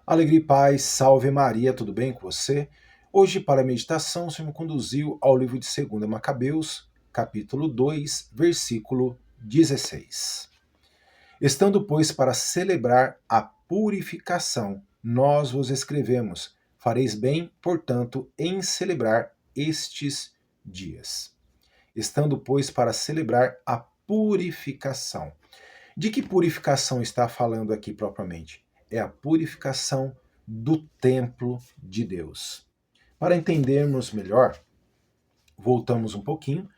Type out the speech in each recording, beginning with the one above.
Alegria e paz, salve Maria, tudo bem com você? Hoje, para a meditação, o Senhor me conduziu ao livro de 2 Macabeus, capítulo 2, versículo 16. Estando, pois, para celebrar a purificação, nós vos escrevemos, fareis bem, portanto, em celebrar estes dias. Estando, pois, para celebrar a purificação. De que purificação está falando aqui propriamente? É a purificação do templo de Deus. Para entendermos melhor, voltamos um pouquinho.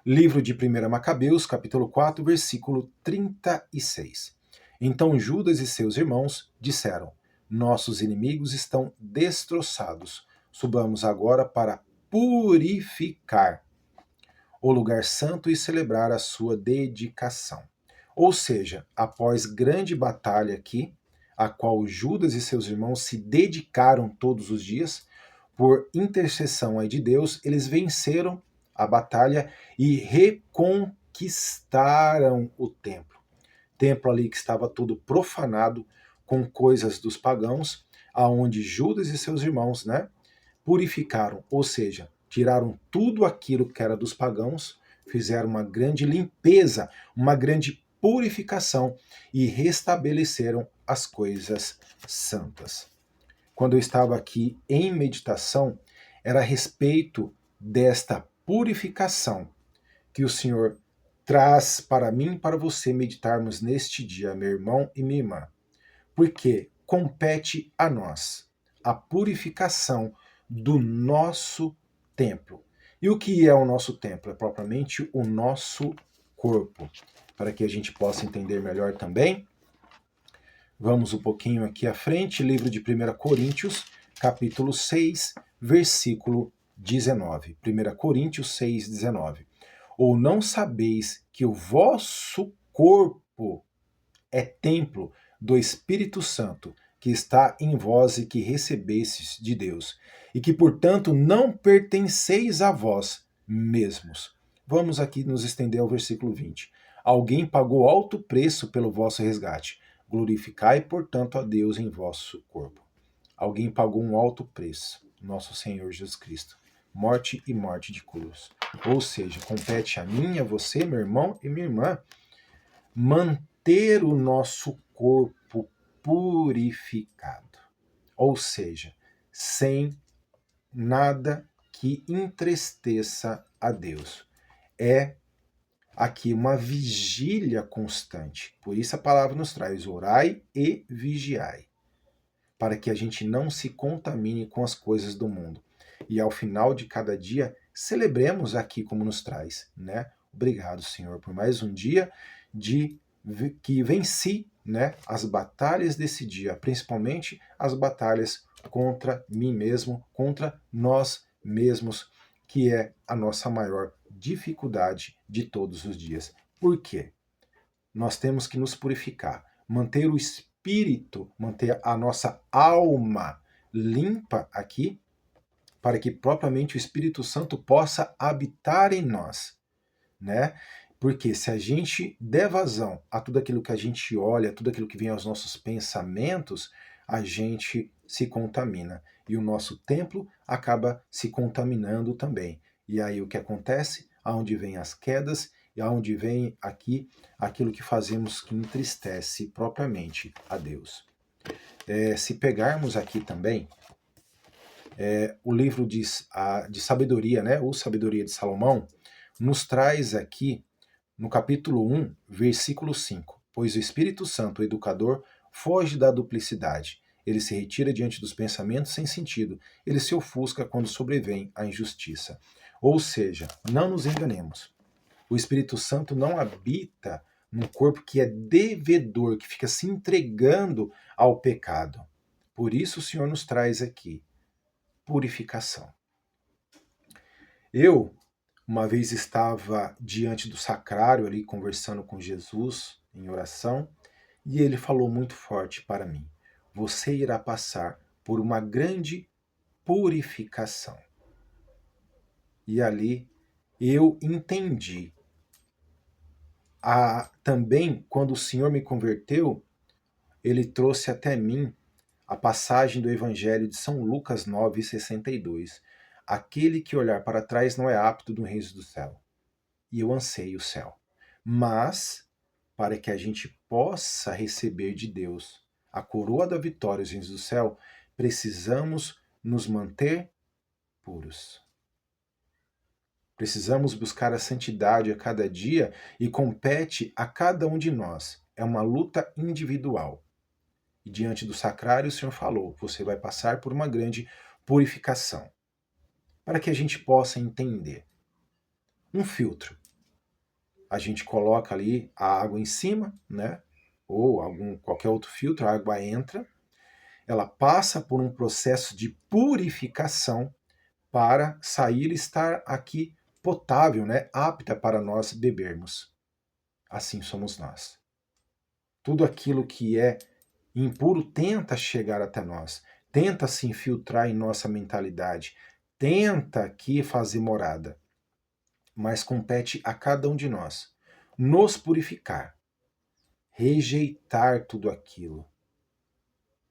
Livro de 1 Macabeus, capítulo 4, versículo 36. Então Judas e seus irmãos disseram: Nossos inimigos estão destroçados. Subamos agora para purificar o lugar santo e celebrar a sua dedicação. Ou seja, após grande batalha aqui, a qual Judas e seus irmãos se dedicaram todos os dias, por intercessão aí de Deus, eles venceram a batalha e reconquistaram o templo. Templo ali que estava todo profanado com coisas dos pagãos, aonde Judas e seus irmãos, purificaram, ou seja, tiraram tudo aquilo que era dos pagãos, fizeram uma grande limpeza, uma grande purificação e restabeleceram as coisas santas. Quando eu estava aqui em meditação, era a respeito desta purificação que o Senhor traz para mim e para você meditarmos neste dia, meu irmão e minha irmã. Porque compete a nós a purificação do nosso templo. E o que é o nosso templo? É propriamente o nosso corpo. Para que a gente possa entender melhor também, vamos um pouquinho aqui à frente, livro de 1 Coríntios, capítulo 6, versículo 19. 1 Coríntios 6, 19. Ou não sabeis que o vosso corpo é templo do Espírito Santo, que está em vós e que recebestes de Deus, e que, portanto, não pertenceis a vós mesmos. Vamos aqui nos estender ao versículo 20. Alguém pagou alto preço pelo vosso resgate. Glorificai, portanto, a Deus em vosso corpo. Alguém pagou um alto preço, nosso Senhor Jesus Cristo. Morte e morte de cruz. Ou seja, compete a mim, a você, meu irmão e minha irmã, manter o nosso corpo purificado. Ou seja, sem nada que entristeça a Deus. É aqui uma vigília constante. Por isso a palavra nos traz: orai e vigiai, para que a gente não se contamine com as coisas do mundo. E ao final de cada dia, celebremos aqui como nos traz, Obrigado, Senhor, por mais um dia que venci, as batalhas desse dia, principalmente as batalhas contra mim mesmo, contra nós mesmos, que é a nossa maior dificuldade de todos os dias. Por quê? Nós temos que nos purificar, manter o espírito, manter a nossa alma limpa aqui, para que propriamente o Espírito Santo possa habitar em nós, Porque se a gente der vazão a tudo aquilo que a gente olha, tudo aquilo que vem aos nossos pensamentos, a gente se contamina. E o nosso templo acaba se contaminando também. E aí o que acontece? Aonde vem as quedas e aonde vem aqui aquilo que fazemos que entristece propriamente a Deus. Se pegarmos aqui também o livro de sabedoria, ou Sabedoria de Salomão, nos traz aqui no capítulo 1, versículo 5. Pois o Espírito Santo, o educador, foge da duplicidade. Ele se retira diante dos pensamentos sem sentido. Ele se ofusca quando sobrevém a injustiça. Ou seja, não nos enganemos. O Espírito Santo não habita num corpo que é devedor, que fica se entregando ao pecado. Por isso o Senhor nos traz aqui purificação. Eu uma vez estava diante do sacrário ali conversando com Jesus em oração e ele falou muito forte para mim: você irá passar por uma grande purificação. E ali eu entendi. Também quando o Senhor me converteu, ele trouxe até mim a passagem do Evangelho de São Lucas 9:62. Aquele que olhar para trás não é apto do reino do céu. E eu anseio o céu. Mas, para que a gente possa receber de Deus a coroa da vitória, os reinos do céu, precisamos nos manter puros. Precisamos buscar a santidade a cada dia e compete a cada um de nós. É uma luta individual. E diante do sacrário, o Senhor falou: você vai passar por uma grande purificação. Para que a gente possa entender. Um filtro. A gente coloca ali a água em cima, né? Ou qualquer outro filtro, a água entra, ela passa por um processo de purificação para sair e estar aqui potável, né? Apta para nós bebermos. Assim somos nós. Tudo aquilo que é impuro tenta chegar até nós, tenta se infiltrar em nossa mentalidade, tenta aqui fazer morada, mas compete a cada um de nós nos purificar, rejeitar tudo aquilo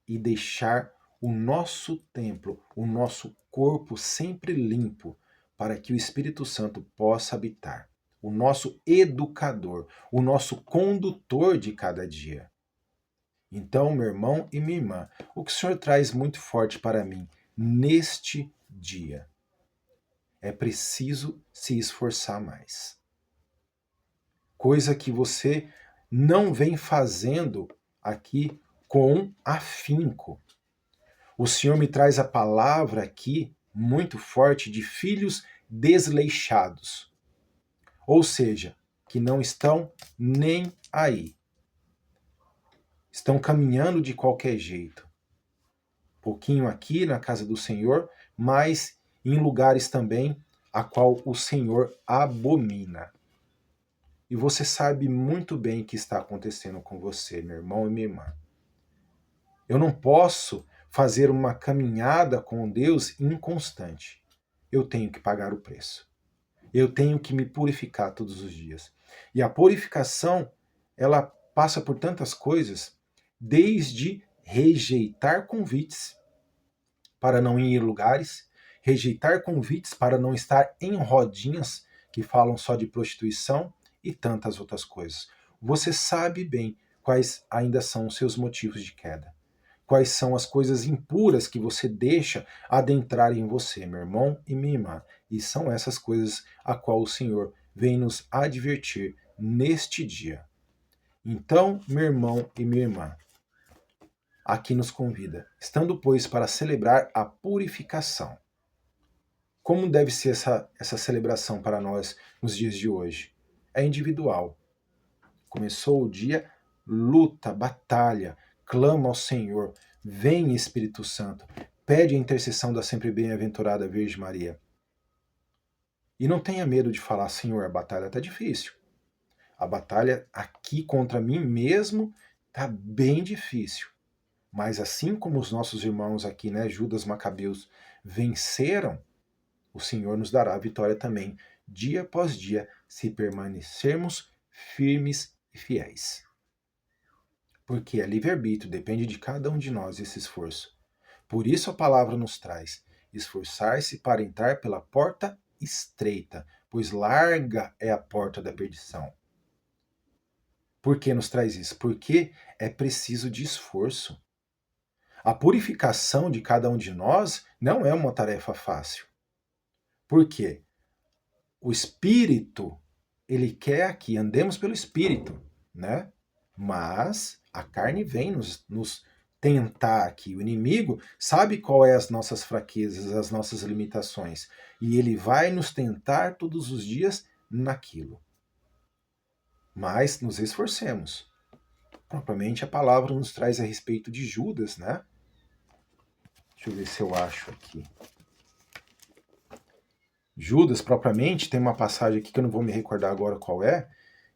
e deixar o nosso templo, o nosso corpo sempre limpo, para que o Espírito Santo possa habitar, o nosso educador, o nosso condutor de cada dia. Então, meu irmão e minha irmã, o que o Senhor traz muito forte para mim neste dia é preciso se esforçar mais. Coisa que você não vem fazendo aqui com afinco. O Senhor me traz a palavra aqui muito forte de filhos desleixados. Ou seja, que não estão nem aí. Estão caminhando de qualquer jeito. Pouquinho aqui na casa do Senhor, mas em lugares também a qual o Senhor abomina. E você sabe muito bem o que está acontecendo com você, meu irmão e minha irmã. Eu não posso fazer uma caminhada com Deus inconstante. Eu tenho que pagar o preço. Eu tenho que me purificar todos os dias. E a purificação, ela passa por tantas coisas, desde rejeitar convites para não ir em lugares, rejeitar convites para não estar em rodinhas que falam só de prostituição e tantas outras coisas. Você sabe bem quais ainda são os seus motivos de queda. Quais são as coisas impuras que você deixa adentrar em você, meu irmão e minha irmã. E são essas coisas a qual o Senhor vem nos advertir neste dia. Então, meu irmão e minha irmã, aqui nos convida, estando, pois, para celebrar a purificação. Como deve ser essa celebração para nós nos dias de hoje? É individual. Começou o dia, luta, batalha, clama ao Senhor, vem Espírito Santo, pede a intercessão da sempre bem-aventurada Virgem Maria. E não tenha medo de falar: Senhor, a batalha está difícil. A batalha aqui contra mim mesmo está bem difícil. Mas assim como os nossos irmãos aqui, né, Judas Macabeus, venceram, o Senhor nos dará a vitória também, dia após dia, se permanecermos firmes e fiéis. Porque é livre-arbítrio, depende de cada um de nós esse esforço. Por isso a palavra nos traz: esforçar-se para entrar pela porta estreita, pois larga é a porta da perdição. Por que nos traz isso? Porque é preciso de esforço. A purificação de cada um de nós não é uma tarefa fácil. Por quê? O Espírito, ele quer que andemos pelo Espírito, né? Mas a carne vem nos tentar aqui. O inimigo sabe qual é as nossas fraquezas, as nossas limitações. E ele vai nos tentar todos os dias naquilo. Mas nos esforcemos. Propriamente a palavra nos traz a respeito de Judas, né? Deixa eu ver se eu acho aqui. Judas, propriamente, tem uma passagem aqui que eu não vou me recordar agora qual é,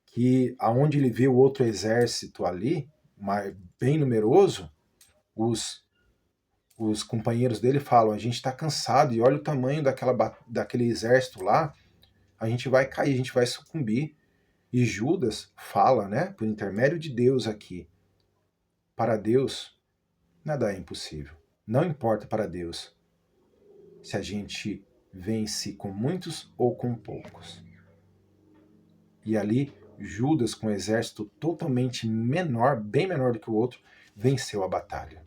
que aonde ele vê o outro exército ali, bem numeroso, os companheiros dele falam: a gente está cansado e olha o tamanho daquele exército lá, a gente vai cair, a gente vai sucumbir. E Judas fala, né, por intermédio de Deus aqui, para Deus, Nada é impossível. Não importa para Deus se a gente vence com muitos ou com poucos. E ali, Judas, com um exército totalmente menor, bem menor do que o outro, venceu a batalha.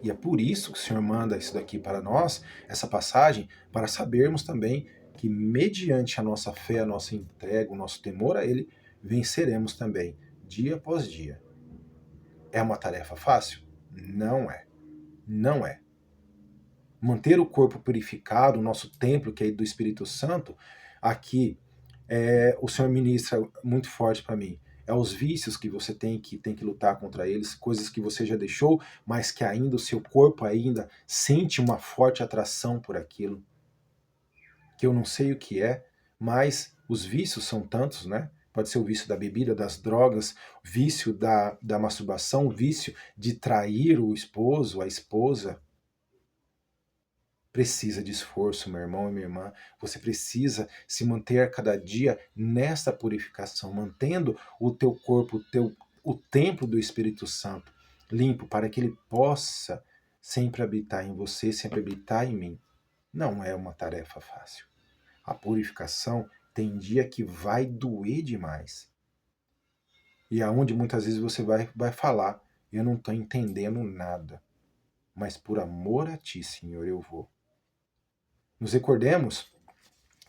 E é por isso que o Senhor manda isso daqui para nós, essa passagem, para sabermos também que, mediante a nossa fé, a nossa entrega, o nosso temor a Ele, venceremos também, dia após dia. É uma tarefa fácil? Não é. Não é. Manter o corpo purificado, o nosso templo, que é do Espírito Santo, aqui o Senhor ministra muito forte para mim. É os vícios que você tem que lutar contra eles, coisas que você já deixou, mas que ainda o seu corpo ainda sente uma forte atração por aquilo, que eu não sei o que é, mas os vícios são tantos, né? Pode ser o vício da bebida, das drogas, o vício da masturbação, o vício de trair o esposo, a esposa. Precisa de esforço, meu irmão e minha irmã. Você precisa se manter a cada dia nesta purificação, mantendo o teu corpo, o templo do Espírito Santo limpo, para que ele possa sempre habitar em você, sempre habitar em mim. Não é uma tarefa fácil. A purificação tem dia que vai doer demais. E aonde muitas vezes você vai falar, eu não estou entendendo nada, mas por amor a ti, Senhor, eu vou. Nos recordemos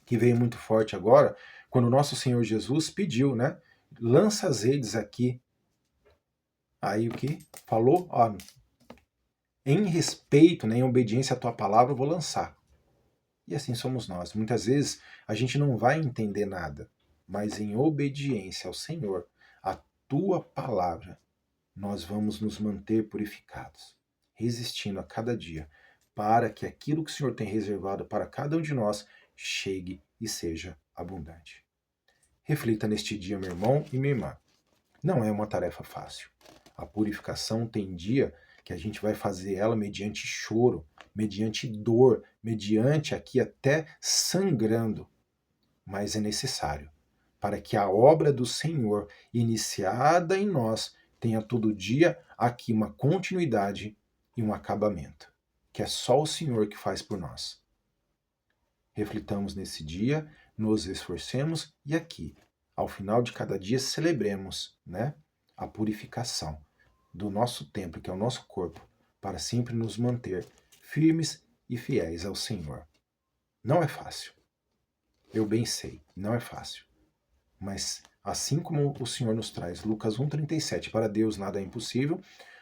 que veio muito forte agora, quando o nosso Senhor Jesus pediu, né? Lança as redes aqui. Aí o que? Falou, ó, em respeito, né, em obediência à tua palavra, eu vou lançar. E assim somos nós. Muitas vezes a gente não vai entender nada, mas em obediência ao Senhor, à tua palavra, nós vamos nos manter purificados, resistindo a cada dia, para que aquilo que o Senhor tem reservado para cada um de nós chegue e seja abundante. Reflita neste dia, meu irmão e minha irmã. Não é uma tarefa fácil. A purificação tem dia que a gente vai fazer ela mediante choro, mediante dor, mediante aqui até sangrando. Mas é necessário para que a obra do Senhor, iniciada em nós, tenha todo dia aqui uma continuidade e um acabamento, que é só o Senhor que faz por nós. Reflitamos nesse dia, nos esforcemos e aqui, ao final de cada dia, celebremos, né, a purificação do nosso templo, que é o nosso corpo, para sempre nos manter firmes e fiéis ao Senhor. Não é fácil. Eu bem sei, não é fácil. Mas assim como o Senhor nos traz, Lucas 1,37, para Deus nada é impossível,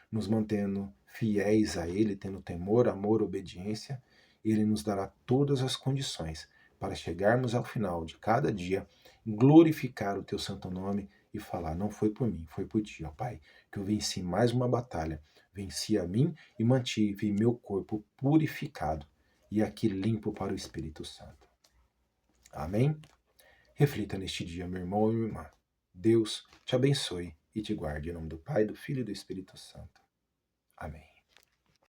nos mantendo fiéis a Ele, tendo temor, amor, obediência, Ele nos dará todas as condições para chegarmos ao final de cada dia, glorificar o Teu santo nome e falar, não foi por mim, foi por Ti, ó Pai, que eu venci mais uma batalha, venci a mim e mantive meu corpo purificado e aqui limpo para o Espírito Santo. Amém? Reflita neste dia, meu irmão e minha irmã. Deus te abençoe e te guarde. Em nome do Pai, do Filho e do Espírito Santo. Amém.